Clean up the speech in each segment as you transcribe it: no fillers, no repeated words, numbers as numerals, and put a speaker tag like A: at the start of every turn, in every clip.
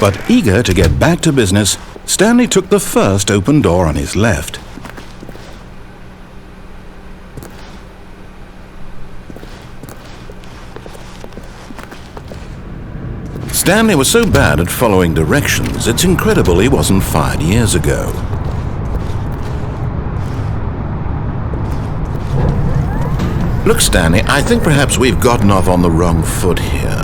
A: But eager to get back to business, Stanley took the first open door on his left. Stanley was so bad at following directions, it's incredible he wasn't fired years ago. Look, Stanley, I think perhaps we've gotten off on the wrong foot here.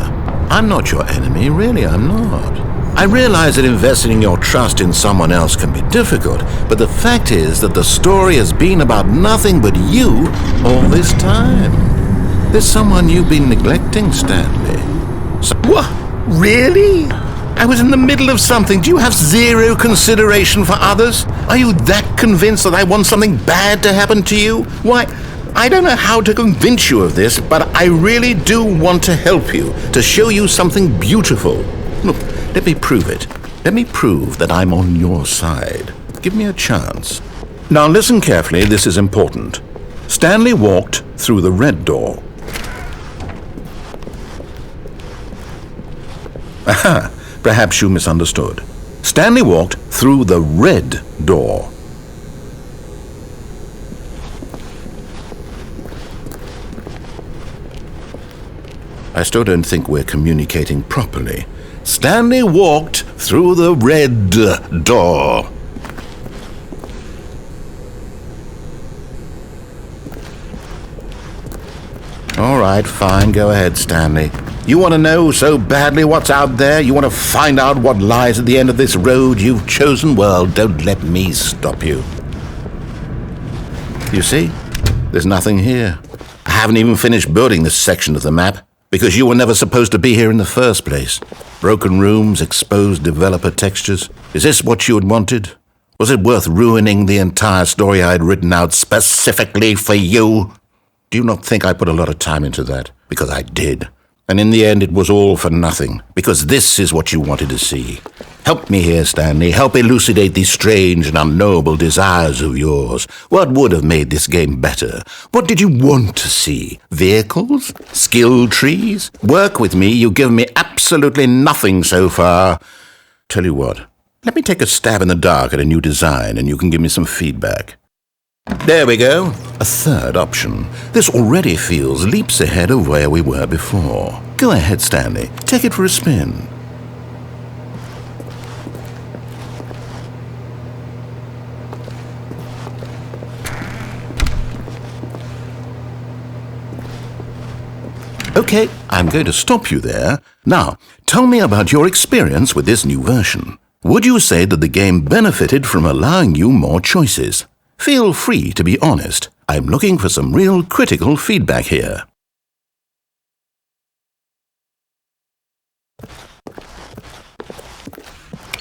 A: I'm not your enemy, really, I'm not. I realize that investing your trust in someone else can be difficult, but the fact is that the story has been about nothing but you all this time. There's someone you've been neglecting, Stanley.
B: What? Really? I was in the middle of something. Do you have zero consideration for others? Are you that convinced that I want something bad to happen to you? Why, I don't know how to convince you of this, but I really do want to help you, to show you something beautiful. Look, let me prove it. Let me prove that I'm on your side. Give me a chance. Now listen carefully, this is important. Stanley walked through the red door. Aha, perhaps you misunderstood. Stanley walked through the red door. I still don't think we're communicating properly. Stanley walked through the red door. All right, fine, go ahead, Stanley. You want to know so badly what's out there? You want to find out what lies at the end of this road you've chosen? Well, don't let me stop you. You see, there's nothing here. I haven't even finished building this section of the map, because you were never supposed to be here in the first place. Broken rooms, exposed developer textures. Is this what you had wanted? Was it worth ruining the entire story I had written out specifically for you? Do you not think I put a lot of time into that? Because I did. And in the end, it was all for nothing, because this is what you wanted to see. Help me here, Stanley. Help elucidate these strange and unknowable desires of yours. What would have made this game better? What did you want to see? Vehicles? Skill trees? Work with me. You've given me absolutely nothing so far. Tell you what, let me take a stab in the dark at a new design, and you can give me some feedback. There we go. A third option. This already feels leaps ahead of where we were before. Go ahead, Stanley. Take it for a spin. Okay, I'm going to stop you there. Now, tell me about your experience with this new version. Would you say that the game benefited from allowing you more choices? Feel free to be honest. I'm looking for some real critical feedback here.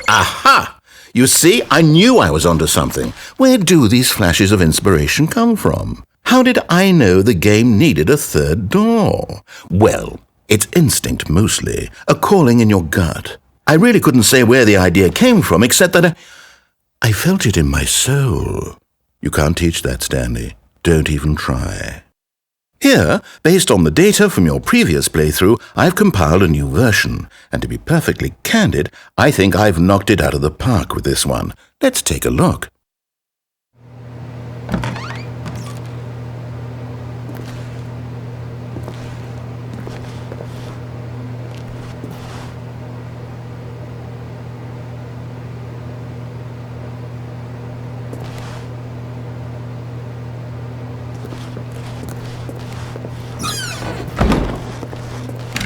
B: Aha! You see, I knew I was onto something. Where do these flashes of inspiration come from? How did I know the game needed a third door? Well, it's instinct mostly, a calling in your gut. I really couldn't say where the idea came from, except that I felt it in my soul. You can't teach that, Stanley. Don't even try. Here, based on the data from your previous playthrough, I've compiled a new version. And to be perfectly candid, I think I've knocked it out of the park with this one. Let's take a look.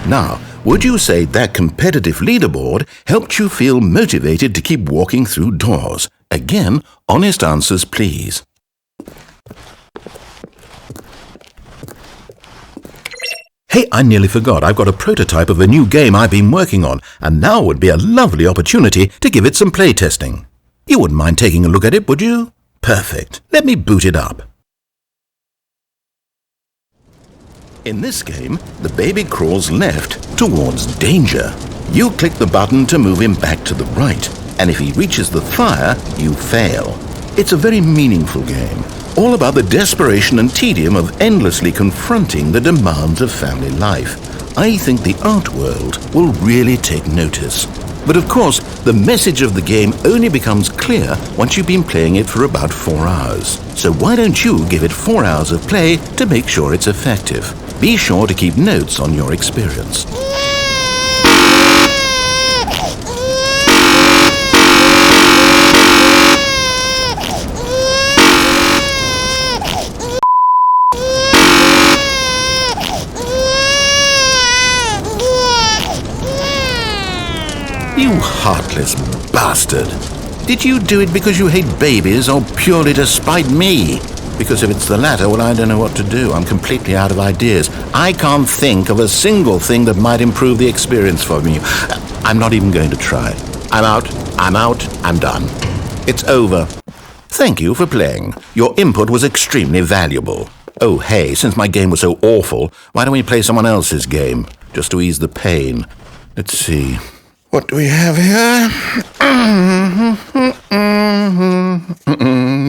B: Now, would you say that competitive leaderboard helped you feel motivated to keep walking through doors? Again, honest answers, please. Hey, I nearly forgot. I've got a prototype of a new game I've been working on, and now would be a lovely opportunity to give it some playtesting. You wouldn't mind taking a look at it, would you? Perfect. Let me boot it up. In this game, the baby crawls left towards danger. You click the button to move him back to the right, and if he reaches the fire, you fail. It's a very meaningful game, all about the desperation and tedium of endlessly confronting the demands of family life. I think the art world will really take notice.
A: But of course, the message of the game only becomes clear once you've been playing it for about 4 hours. So why don't you give it 4 hours of play to make sure it's effective? Be sure to keep notes on your experience. You heartless bastard. Did you do it because you hate babies or purely to spite me? Because if it's the latter, well, I don't know what to do. I'm completely out of ideas. I can't think of a single thing that might improve the experience for me. I'm not even going to try. I'm out, I'm done. It's over. Thank you for playing. Your input was extremely valuable. Oh, hey, since my game was so awful, why don't we play someone else's game? Just to ease the pain. Let's see. What do we have here?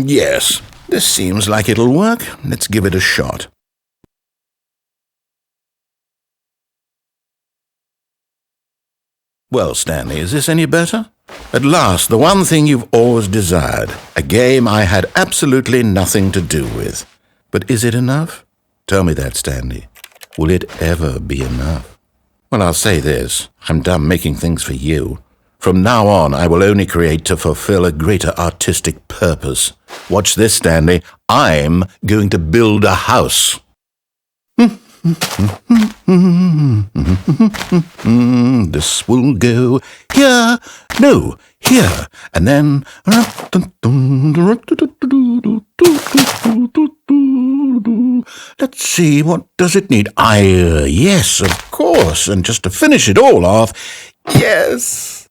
A: Yes, this seems like it'll work. Let's give it a shot. Well, Stanley, is this any better? At last, the one thing you've always desired. A game I had absolutely nothing to do with. But is it enough? Tell me that, Stanley. Will it ever be enough? Well, I'll say this. I'm done making things for you. From now on, I will only create to fulfill a greater artistic purpose. Watch this, Stanley. I'm going to build a house. This will go here, no, here, and then... Let's see, what does it need? Yes, of course, and just to finish it all off, yes,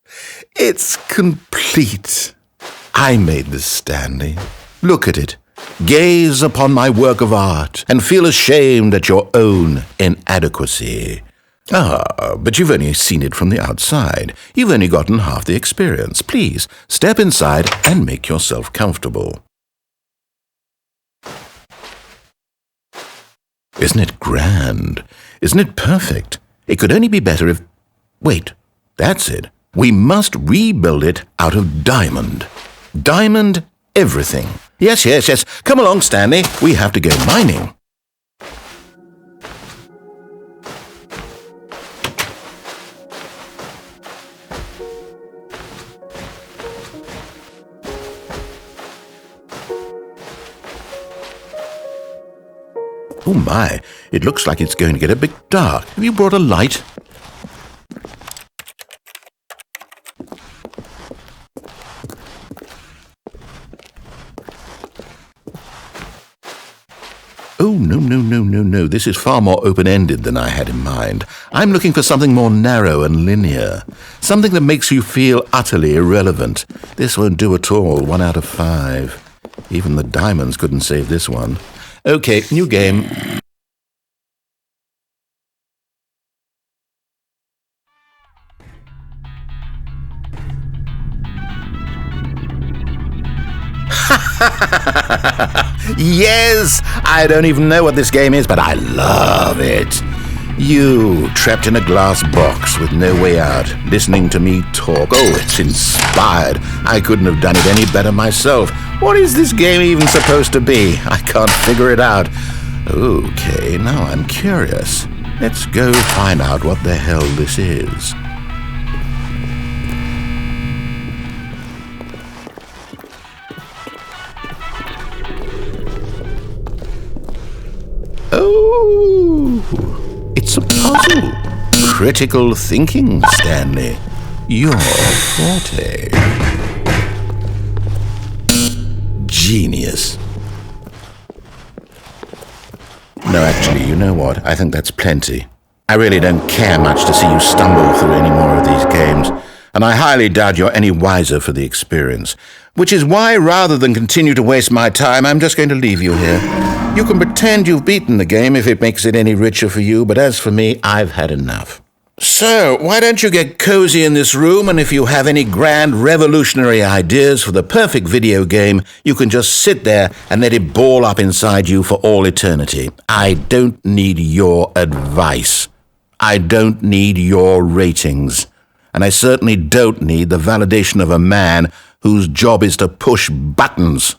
A: it's complete. I made this, Stanley. Look at it. Gaze upon my work of art and feel ashamed at your own inadequacy. Ah, but you've only seen it from the outside. You've only gotten half the experience. Please, step inside and make yourself comfortable. Isn't it grand? Isn't it perfect? It could only be better if... Wait, that's it. We must rebuild it out of diamond. Diamond everything. Yes. Come along, Stanley. We have to go mining. Oh my, it looks like it's going to get a bit dark. Have you brought a light? Oh, no. This is far more open-ended than I had in mind. I'm looking for something more narrow and linear. Something that makes you feel utterly irrelevant. This won't do at all. 1 out of 5. Even the diamonds couldn't save this one. Okay, new game. Yes! I don't even know what this game is, but I love it. You, trapped in a glass box with no way out, listening to me talk. Oh, it's inspired. I couldn't have done it any better myself. What is this game even supposed to be? I can't figure it out. Okay, now I'm curious. Let's go find out what the hell this is. Oh, it's a puzzle. Critical thinking, Stanley. Your forte. Genius. No, actually, you know what? I think that's plenty. I really don't care much to see you stumble through any more of these games, and I highly doubt you're any wiser for the experience, which is why, rather than continue to waste my time, I'm just going to leave you here. You can pretend you've beaten the game if it makes it any richer for you, but as for me, I've had enough. So, why don't you get cozy in this room, and if you have any grand revolutionary ideas for the perfect video game, you can just sit there and let it ball up inside you for all eternity. I don't need your advice. I don't need your ratings.
B: and I certainly don't need the validation of a man whose job is to push buttons.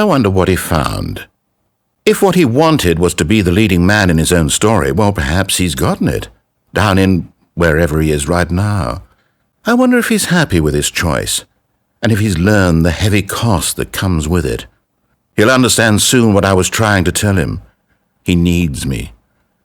B: I wonder what he found. If what he wanted was to be the leading man in his own story, well, perhaps he's gotten it, down in wherever he is right now. I wonder if he's happy with his choice, and if he's learned the heavy cost that comes with it. He'll understand soon what I was trying to tell him. He needs me.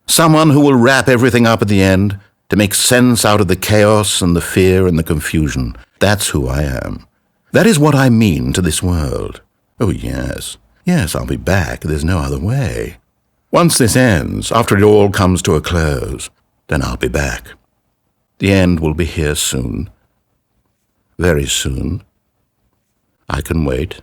B: Someone who will wrap everything up at the end, to make sense out of the chaos and the fear and the confusion. That's who I am. That is what I mean to this world. Oh, yes. Yes, I'll be back. There's no other way. Once this ends, after it all comes to a close, then I'll be back. The end will be here soon. Very soon. I can wait.